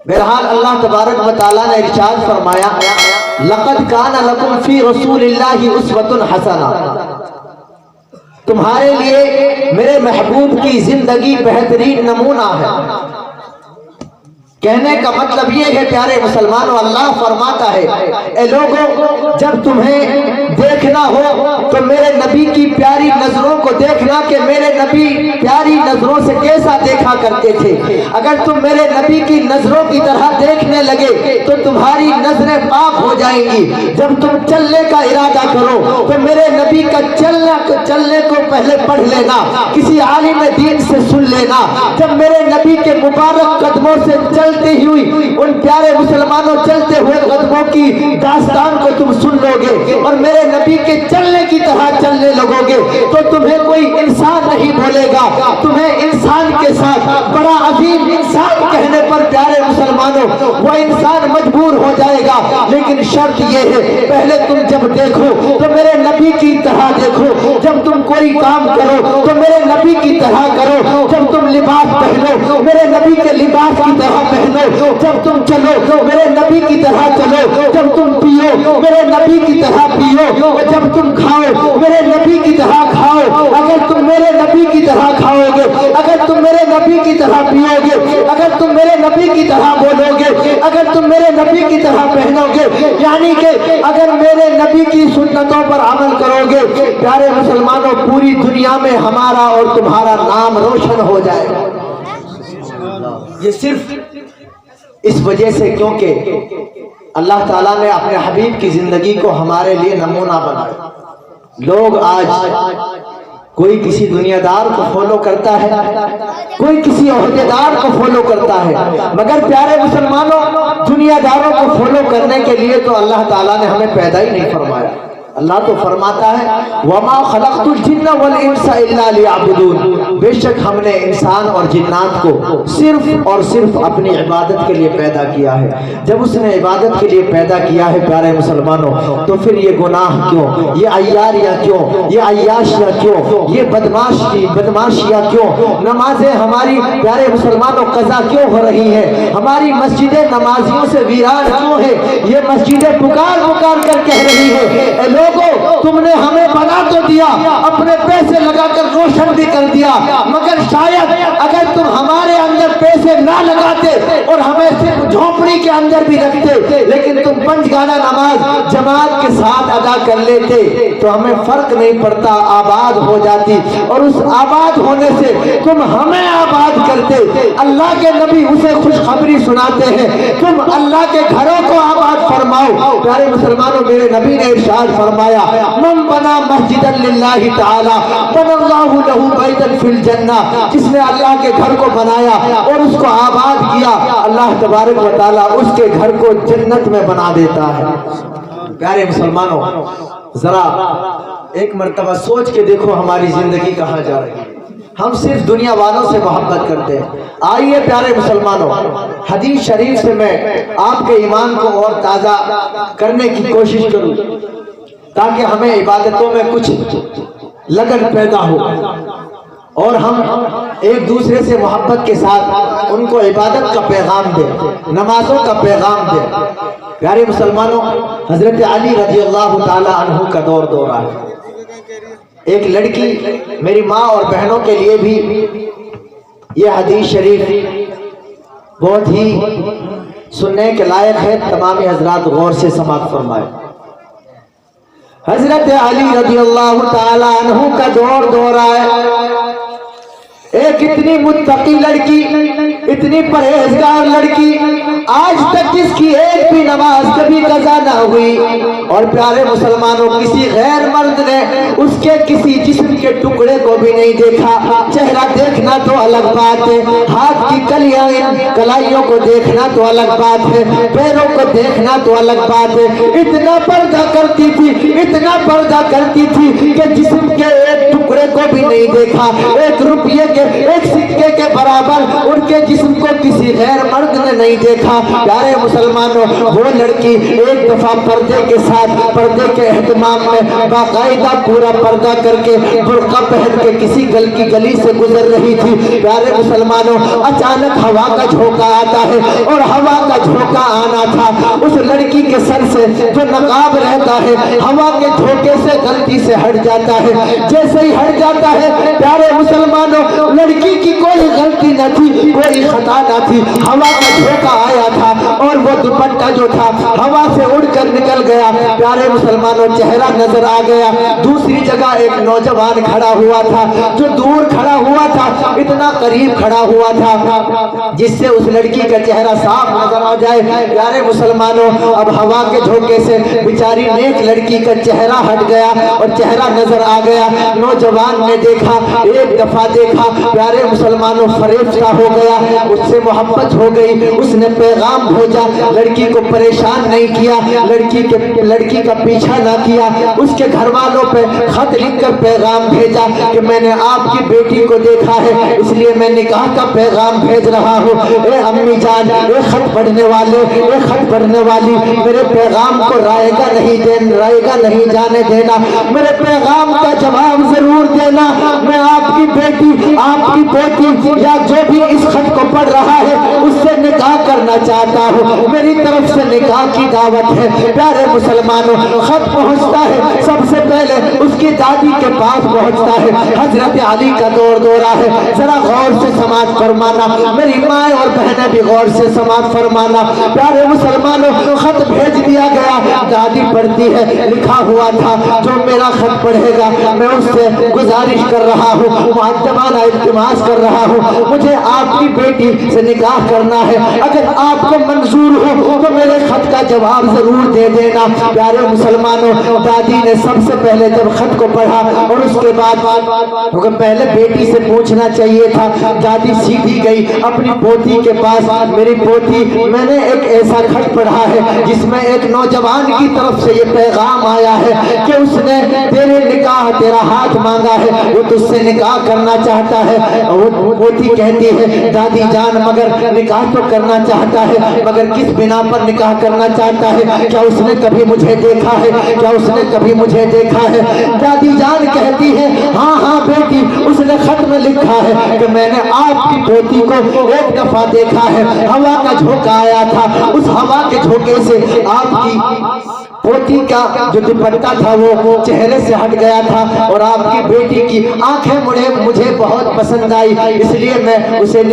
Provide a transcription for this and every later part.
بہرحال اللہ تبارک و تعالیٰ نے ارشاد فرمایا لقد کان لکم فی رسول اللہ اسوۃ حسنہ، تمہارے لیے میرے محبوب کی زندگی بہترین نمونہ ہے۔ کہنے کا مطلب یہ ہے پیارے مسلمانوں، اللہ فرماتا ہے اے لوگوں جب تمہیں دیکھنا ہو تو میرے نبی کی پیاری نظروں کو دیکھنا کہ میرے نبی پیاری نظروں سے کیسا دیکھا کرتے تھے۔ اگر تم میرے نبی کی نظروں کی طرح دیکھنے لگے تو تمہاری نظریں پاک ہو جائیں گی۔ جب تم چلنے کا ارادہ کرو تو میرے نبی کا چلنے کو پہلے پڑھ لینا، کسی عالم دین سے سن لینا۔ جب میرے نبی کے مبارک قدموں سے چلتی ہوئی ان پیارے مسلمانوں چلتے ہوئے قدموں کی داستان کو تم سن لو گے اور میرے نبی کے چلنے کی طرح چلنے لگو گے تو تمہیں کوئی انسان نہیں بولے گا، تمہیں انسان کے ساتھ بڑا عظیم انسان کہنے پر پیارے مسلمانوں وہ انسان مجبور ہو جائے گا۔ لیکن شرط یہ ہے پہلے تم جب دیکھو تو میرے نبی کی طرح دیکھو، جب تم کوئی کام کرو تو میرے نبی کی طرح کرو، جب تم لباس پہنو میرے نبی کے لباس کی طرح پہنو، جب تم چلو میرے نبی کی طرح چلو، جب تم پیو میرے نبی کی طرح پیو، جب تم کھاؤ میرے نبی کی طرح کھاؤ۔ اگر تم میرے نبی کی طرح کھاؤ گے، اگر تم میرے نبی کی طرح پیو گے، اگر تم میرے نبی کی طرح بولو گے، اگر تم میرے نبی کی طرح پہنو گے، یعنی کہ اگر میرے نبی کی سنتوں پر عمل کرو گے پیارے مسلمانوں پوری دنیا میں ہمارا اور تمہارا نام روشن ہو جائے گا۔ یہ صرف اس وجہ سے کیونکہ اللہ تعالیٰ نے اپنے حبیب کی زندگی کو ہمارے لیے نمونہ بنایا۔ لوگ آج کوئی کسی دنیا دار کو فالو کرتا ہے، کوئی کسی عہدیدار کو فالو کرتا ہے، مگر پیارے مسلمانوں دنیا داروں کو فالو کرنے کے لیے تو اللہ تعالیٰ نے ہمیں پیدا ہی نہیں فرمایا۔ اللہ تو فرماتا ہے وَمَا خَلَقْتُ الْجِنَّ وَالْإِنسَ إِلَّا لِيَعْبُدُونَ، بے شک ہم نے انسان اور جنات کو صرف اور صرف اپنی عبادت کے لیے پیدا کیا ہے۔ جب اس نے عبادت کے لیے پیدا کیا ہے پیارے مسلمانوں تو پھر یہ گناہ کیوں، یہ عیاریاں کیوں، یہ عیاشیاں کیوں، یہ بدماشیاں کیوں، نمازیں ہماری پیارے مسلمانوں قضا کیوں ہو رہی ہیں، ہماری مسجدیں نمازیوں سے ویران کیوں ہے، یہ مسجدیں پکار پکار کر کہہ رہی ہے اے لوگوں تم نے ہمیں بنا تو دیا، اپنے پیسے لگا کر روشن بھی کر دیا، مگر شاید اگر تم ہمارے اندر پیسے نہ لگاتے اور ہمیں صرف جھونپڑی کے اندر بھی رکھتے لیکن تم پنج گانا نماز جماعت کے ساتھ ادا کر لیتے تو ہمیں فرق نہیں پڑتا، آباد ہو جاتی، اور اس آباد ہونے سے تم ہمیں آباد کرتے۔ اللہ کے نبی اسے خوشخبری سناتے ہیں تم اللہ کے گھروں کو آباد فرماؤ۔ پیارے مسلمانوں میرے نبی نے ارشاد فرمایا من بنا مسجدا للہ تعالی بنى اللہ لہ بیتا فی الجنہ، جس نے اللہ کے گھر کو بنایا اور اس کو آباد کیا اللہ تبارک و تعالی اس کے گھر کو جنت میں بنا دیتا ہے۔ پیارے مسلمانوں ذرا ایک مرتبہ سوچ کے دیکھو ہماری زندگی کہاں جا رہی ہے۔ ہم صرف دنیا والوں سے محبت کرتے ہیں۔ آئیے پیارے مسلمانوں حدیث شریف سے میں آپ کے ایمان کو اور تازہ کرنے کی کوشش کروں تاکہ ہمیں عبادتوں میں کچھ لگن پیدا ہو اور ہم ایک دوسرے سے محبت کے ساتھ ان کو عبادت کا پیغام دیں، نمازوں کا پیغام دیں۔ پیارے مسلمانوں حضرت علی رضی اللہ تعالی عنہ کا دور ہے۔ ایک لڑکی میری ماں اور بہنوں کے لیے بھی یہ حدیث شریف بہت ہی سننے کے لائق ہے، تمام حضرات غور سے سماعت فرمائے۔ حضرت علی رضی اللہ تعالی عنہ کا دور ہے۔ ایک اتنی متقی لڑکی، اتنی پرہیزگار لڑکی، آج تک جس کی ایک بھی نماز کبھی قضا نہ ہوئی، اور پیارے مسلمانوں کسی غیر مرد نے اس کے کسی جسم کے ٹکڑے کو بھی نہیں دیکھا۔ چہرہ دیکھنا تو الگ بات ہے، ہاتھ کی کلائیوں کو دیکھنا تو الگ بات ہے، پیروں کو دیکھنا تو الگ بات ہے۔ اتنا پردہ کرتی تھی، اتنا پردہ کرتی تھی کہ جسم کے ایک ٹکڑے टुकड़े को भी नहीं देखा, एक रुपये के एक सिक्के के बराबर उनके जिस्म को किसी गैर मर्द ने नहीं देखा। प्यारे मुसलमानों, वो लड़की एक दफा पर्दे के साथ, पर्दे के एहतमाम में बाकायदा पूरा पर्दा करके बुर्का पहन के किसी गली से गुजर रही थी। प्यारे मुसलमानों, अचानक हवा का झोंका आता है और हवा का झोंका आना था उस लड़की के सर से जो नकाब रहता है, हवा के झोंके से गलती से हट जाता है। जैसे ही हट जाता है, प्यारे मुसलमानों, लड़की की कोई गलती न थी, कोई खता न थी, हवा का झोंका आया था और वो दुपट्टा जो था हवा से उड़कर निकल गया। प्यारे मुसलमानों, चेहरा नजर आ गया। दूसरी जगह एक नौजवान खड़ा हुआ था, जो दूर खड़ा हुआ था, इतना करीब खड़ा हुआ था जिससे उस लड़की का चेहरा साफ नजर आ जाए। प्यारे मुसलमानों, अब हवा के झोंके से बेचारी नेक लड़की का चेहरा हट गया और चेहरा नजर आ गया। नौजवान ने देखा, एक दफा देखा, प्यारे मुसलमानों, फरेफ्ता हो गया, उससे मोहब्बत हो गई। उसने पैगाम भेजा, लड़की को परेशान नहीं किया, लड़की का पीछा ना किया, उसके घर वालों पे खत लिखकर पैगाम भेजा कि मैंने आपकी बेटी को देखा है, इसलिए मैं निकाह का पैगाम भेज रहा हूँ। ए अम्मी जान, ए खत पढ़ने वाले, ए खत पढ़ने वाली, मेरे पैगाम को रायगा नहीं जाने देना, मेरे पैगाम का जवाब जरूर देना। मैं आपकी बेटी, आपकी पोती या जो भी इस खत को पढ़ रहा है उससे निकाह करना चाहता हूँ, मेरी तरफ से निकाह की दावत है। प्यारे मुसलमानों, खत पहुँचता है, सबसे पहले उसकी दादी के पास पहुँचता है। हजरत अली का दौरा है, जरा गौर से समाज फरमाना, मेरी माँ और बहनें भी गौर से समाज फरमाना। प्यारे मुसलमानों, खत भेज दिया गया। दादी पढ़ती है, लिखा हुआ था, जो मेरा खत पढ़ेगा मैं उससे गुजारिश कर रहा हूँ, मुअद्दबाना इल्तिमास कर रहा हूँ, मुझे आपकी बेटी से निकाह करना है, अगर आपको मंजूर हो तो मेरे खत का जवाब जरूर दे देना। प्यारे मुसलमानों, दादी ने सबसे पहले जब खत को पढ़ा और उसके बाद पहले बेटी से पूछना चाहिए था, दादी सीधी गई अपनी पोती के पास, मेरी पोती, मैंने एक ऐसा खत पढ़ा है जिसमें एक नौजवान की तरफ से ये पैगाम आया है कि उसने तेरे निकाह, तेरा हाथ मांगा है, वो तुझसे निकाह करना चाहता है। वो पोती कहती है, दादी जान, मगर निकाह तो करना चाहता है, मगर किस बिना पर निकाह करना चाहता है? क्या उसने कभी मुझे देखा है? क्या उसने कभी मुझे देखा है? दादी जान कहती है, हाँ हाँ बेटी, उसने खत में लिखा है कि मैंने आपकी पोती को एक दफा देखा है, हवा का झोंका आया था, उस हवा के झोंके से आपकी पोती का जो दुपट्टा था वो चेहरे से हट गया था और आपकी बेटी की आंखें मुझे बहुत पसंद आई, इसलिए मैं उससे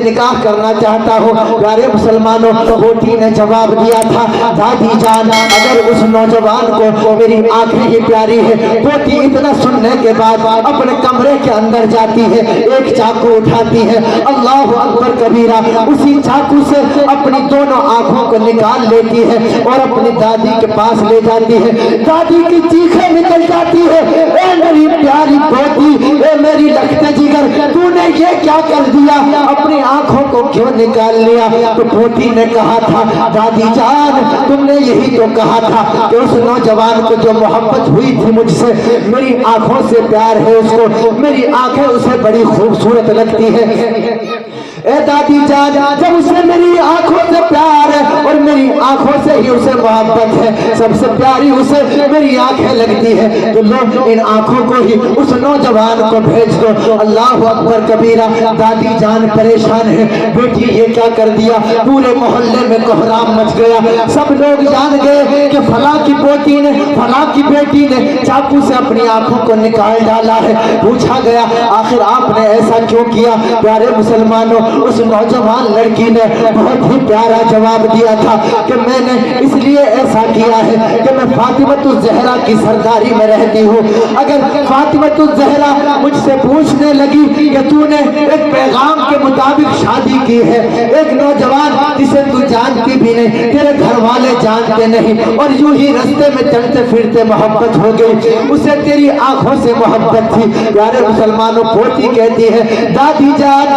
निकाह करना चाहता हूँ। प्यारे मुसलमानों, पोती ने जवाब दिया था, दादी जान, अगर उस नौजवान को मेरी आंखें ही प्यारी है। पोती इतना सुनने के बाद अपने कमरे के अंदर जाती है, एक चाकू उठाती है, अल्लाह अकबर कबीरा, उसी चाकू से अपनी दोनों आंखों को निकाल लेती है और अपनी दादी के पास ले जाती है। दादी की चीखें निकल जाती है, ए मेरी प्यारी पोती, ए मेरी लखते जिगर, तूने ये क्या कर दिया, अपनी आंखों को क्यों निकाल लिया? तो पोती ने कहा था, दादी जान, तुमने यही तो कहा था कि उस नौजवान को जो मोहब्बत हुई थी मुझसे, मेरी आंखों से प्यार है उसको, मेरी आंखें उसे बड़ी खूबसूरत लगती है। ए दादी जान, जब उसे मेरी आंखों से प्यार है और मेरी आंखों से ही उसे मोहब्बत है, सबसे प्यारी उसे मेरी आंखें लगती है, तो लो इन आंखों को ही उस नौजवान को भेज दो। अल्लाह अकबर कबीरा। दादी जान परेशान है, बेटी ये क्या कर दिया? पूरे मोहल्ले में कोहराम मच गया, सब लोग जान गए कि फला की पोती ने, फला की बेटी ने चाकू से अपनी आंखों को निकाल डाला है। पूछा गया, आखिर आपने ऐसा क्यों किया? प्यारे मुसलमानों, उस नौजवान लड़की ने बहुत ही प्यारा जवाब दिया था कि मैंने इसलिए ऐसा किया है कि मैं फातिमतुज़ ज़हरा की सरदारी में रहती हूँ। अगर फातिमतुज़ ज़हरा मुझसे पूछने लगी कि तूने एक पैगाम के मुताबिक शादी की है, एक नौजवान जिसे तू जानती भी नहीं, तेरे घर वाले जानते नहीं, और यूं ही रास्ते में चलते फिरते मोहब्बत हो गई, उसे तेरी आंखों से मोहब्बत थी। प्यारे मुसलमानों, पोती कहती है, दादी जान,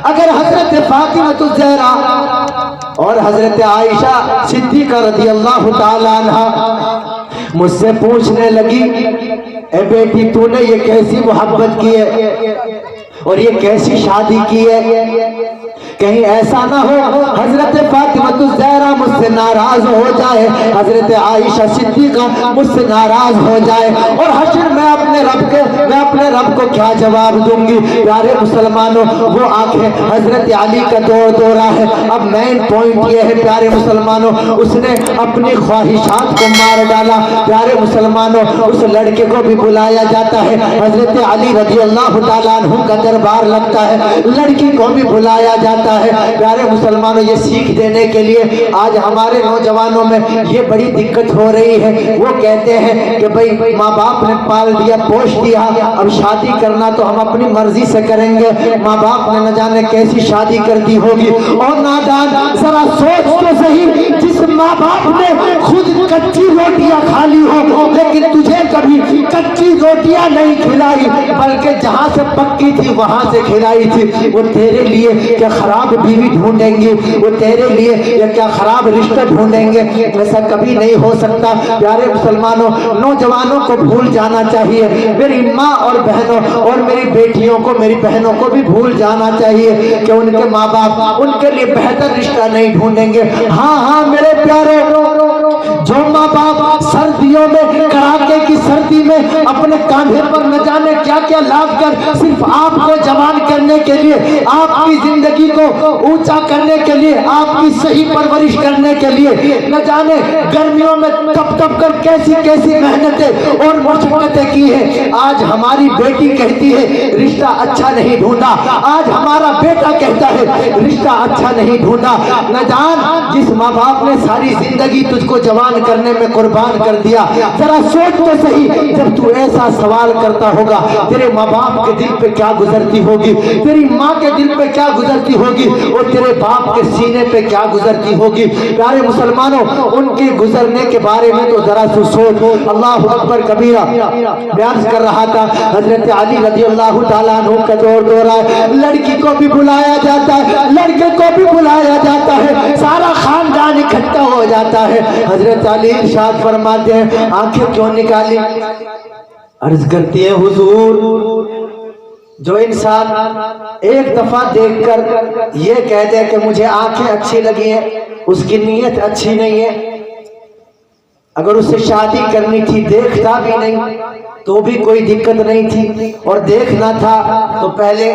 अगर हजरत फातिमतुज़ ज़हरा और हजरत आयशा सिद्दीक़ा रज़ियल्लाहु ताला अन्हा मुझसे पूछने लगी ए बेटी तूने ये कैसी मोहब्बत की है और ये कैसी शादी की है, कहीं ऐसा ना हो हजरत फातिमा ज़हरा मुझसे नाराज हो जाए, हजरत आयशा सिद्दीका मुझसे नाराज हो जाए, और हश्र मैं अपने रब को क्या जवाब दूंगी। प्यारे मुसलमानों, वो आंखें हजरत अली का दौर रहा है। अब मेन पॉइंट ये है प्यारे मुसलमानों, उसने अपनी ख्वाहिशात को मार डाला। प्यारे मुसलमानों, उस लड़के को भी बुलाया जाता है, हजरत अली रज़ी अल्लाह तआला अन्हु का दरबार लगता है, लड़की को भी बुलाया जाता है। प्यारे मुसलमानों, ये सीख देने के लिए आज हमारे नौजवानों में ये बड़ी दिक्कत हो रही है। वो कहते हैं कि भाई माँ बाप ने पाल दिया, पोष दिया, अब शादी करना तो हम अपनी मर्जी से करेंगे। माँ बाप ने न जाने कैसी शादी कर दी होगी। और नादान, जरा सोच तो सही, जिस माँ बाप ने खुद कच्ची रोटियां खा ली हो लेकिन तुझे कभी कच्ची रोटियां नहीं खिलाई, बल्कि जहां से पक्की थी वहां से खिलाई थी, वो तेरे लिए क्या खराब बीवी ढूंढेंगे, वो तेरे लिए या क्या खराब रिश्ता ढूंढेंगे। ऐसा कभी नहीं हो सकता। प्यारे मुसलमानों, नौजवानों को भूल जाना चाहिए। मेरी माँ और बहनों और मेरी बेटियों को, मेरी बहनों को भी भूल जाना चाहिए कि उनके माँ बाप उनके लिए बेहतर रिश्ता नहीं ढूंढेंगे। हाँ मेरे प्यारे, जो माँ बाप सर्दियों में, कड़ाके की सर्दी में अपने कांधे पर न जाने क्या क्या लाद कर सिर्फ आपको जवान करने के लिए, आपकी जिंदगी को ऊंचा करने के लिए, आपकी सही परवरिश करने के लिए न जाने गर्मियों में तप कर कैसी कैसी मेहनतें और मशक्कतें की है। आज हमारी बेटी कहती है रिश्ता अच्छा नहीं ढूंढा, आज हमारा बेटा कहता है रिश्ता अच्छा नहीं ढूंढा। न जान जिस माँ बाप ने सारी जिंदगी तुझको जवान करने में कुर्बान कर दिया, जरा सोच तो सही, जब तू ऐसा सवाल करता होगा तेरे माँ बाप के दिल पे क्या गुजरती होगी, तेरी माँ के दिल पे क्या गुजरती होगी, और तेरे बाप के सीने पे क्या गुजरती होगी। प्यारे मुसलमानों, उनके गुजरने के बारे में तो जरा सोच। अल्लाह अकबर कबीरा बयान कर रहा था, हजरत अली रज़ी अल्लाह तआला अन्हु का दौर है, लड़की को भी बुलाया जाता है, लड़के को भी बुलाया जाता है, सारा खानदान इकट्ठा हो जाता है। हजरत अली इरशाद फरमाते हैं, आंखें क्यों निकाली? अर्ज करती है हुजूर, जो इंसान एक दफा देखकर ये कहते हैं कि मुझे आंखें अच्छी लगी हैं, उसकी नीयत अच्छी नहीं है। अगर उससे शादी करनी थी, देखता भी नहीं तो भी कोई दिक्कत नहीं थी, और देखना था तो पहले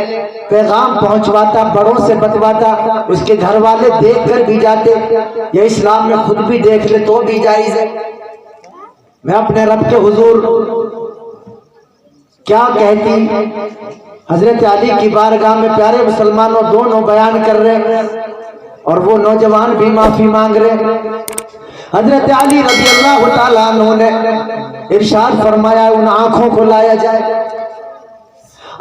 पैगाम पहुंचवाता, बड़ों से बतवाता, उसके घर वाले देख कर भी जाते, या इस्लाम में खुद भी देख ले तो भी जायज है। मैं अपने रब के हुजूर क्या कहती हजरत अली की बारगाह में। प्यारे मुसलमानों, दोनों बयान कर रहे हैं और वो नौजवान भी माफी मांग रहे हैं। हजरत अली रज़ी अल्लाह तआला अन्हु ने इरशाद फरमाया, उन आंखों को लाया जाए।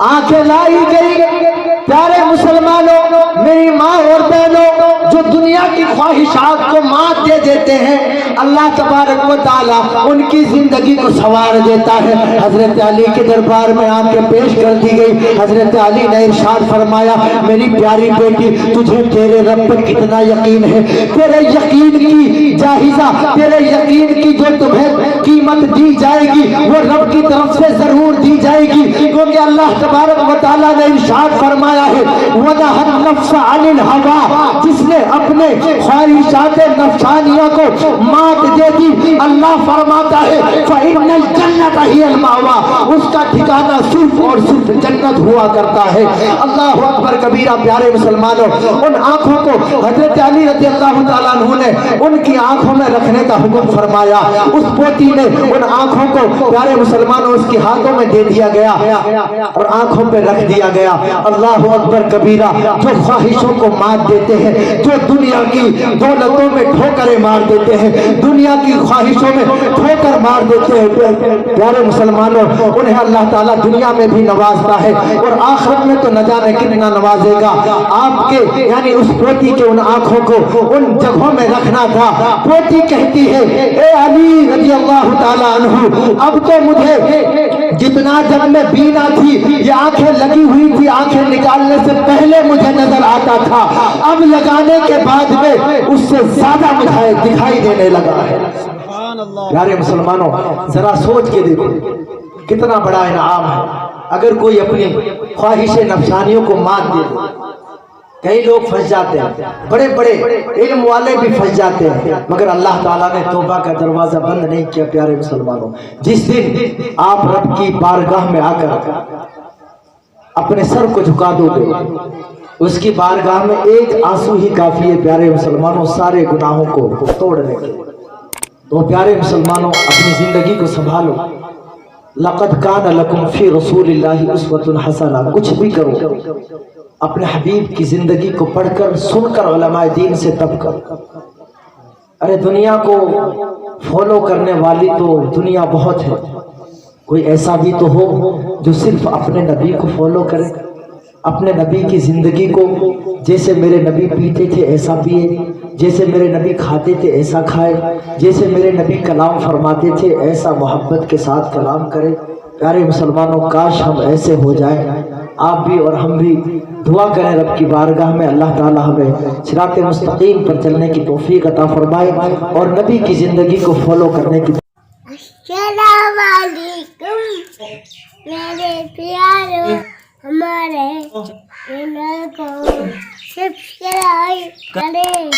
आंखें लाई गई। प्यारे मुसलमानों, मेरी माँ और बहनों, जो दुनिया की ख्वाहिशात को मात दे देते हैं, अल्लाह तबारक व तआला उनकी जिंदगी को संवार देता है। हजरत अली के दरबार में आंखें पेश कर दी गई। हजरत अली ने इरशाद फरमाया, मेरी प्यारी बेटी, तुझे तेरे रब पर कितना यकीन है? तेरे यकीन की जाहिजा, तेरे यकीन की जो तुम्हें कीमत दी जाएगी वो रब की तरफ से जरूर दी जाएगी, क्योंकि अल्लाह तबारक व तआला ने इरशाद फरमाया है, वनहन नफ्स अनिल हवा, जिसने अपने ख्वाहिशात नफ्सानिया को मात दे दी, अल्लाह फरमाता है फइन्नल जन्नत हियल मावा, उसका ठिकाना सिर्फ और सिर्फ जन्नत हुआ करता है। अल्लाह अकबर कबीरा। प्यारे मुसलमानों, उन आंखों को हजरत अली रज़ी अल्लाह तआला अन्हु ने उनकी आंखों में रखने का हुक्म फरमाया। उस पोती ने उन आंखों को प्यारे मुसलमानों उसके हाथों में दे दिया गया और आंखों पे रख दिया गया। अल्लाह अकबर कबीरा। जो ख्वाहिशों को मात देते हैं, जो दुनिया की दौलतों में ठोकरें मार देते हैं, दुनिया की ख्वाहिशों में ठोकर मार देते हैं, प्यारे मुसलमानों, उन्हें अल्लाह ताला दुनिया में भी नवाजता है और आखिरत में तो न जाने कितना नवाजेगा। आपके यानी उस पोती के उन आंखों को उन जगहों में रखना था। पोती कहती है, ए अली रज़ी अल्लाह ताला अन्हु, अब तो मुझे जितना जब मैं बीना थी, ये आंखें लगी हुई थी, आंखें निकालने से पहले मुझे नजर आता था, अब लगाने के बाद में उससे ज्यादा मुझे दिखाई देने लगा है। प्यारे मुसलमानों, जरा सोच के देखो, कितना बड़ा इनाम है। अगर कोई अपनी ख्वाहिश नफसानियों को मात दे दे, कई लोग फंस जाते हैं, बड़े बड़े इल्म वाले भी फंस जाते हैं, मगर अल्लाह ताला ने तौबा का दरवाजा बंद नहीं किया। प्यारे मुसलमानों, जिस दिन आप रब की बारगाह में आकर अपने सर को झुका दोगे, उसकी बारगाह में एक आंसू ही काफी है प्यारे मुसलमानों सारे गुनाहों को तोड़ने के। तो प्यारे मुसलमानों, अपनी जिंदगी को संभालो। लक़द कान लकुम फी रसूलिल्लाहि उस्वतुन हसना। कुछ भी करो, अपने हबीब की जिंदगी को पढ़कर सुनकर उलमाए दीन से तब कर। अरे दुनिया को फॉलो करने वाली तो दुनिया बहुत है, कोई ऐसा भी तो हो जो सिर्फ अपने नबी को फॉलो करे, अपने नबी की जिंदगी को जैसे मेरे नबी पीते थे ऐसा पिए, जैसे मेरे नबी खाते थे ऐसा खाए, जैसे मेरे नबी कलाम फरमाते थे ऐसा मोहब्बत के साथ कलाम करे। प्यारे मुसलमानों, काश हम ऐसे हो जाए, आप भी और हम भी। दुआ करें रब की बारगाह में अल्लाह ताला हमें सिरात मुस्तकीम पर चलने की तौफीक अता फरमाए और नबी की जिंदगी को फॉलो करने की। अस्सलाम वालेकुम मेरे प्यारों, हमारे चैनल को सब्सक्राइब करें।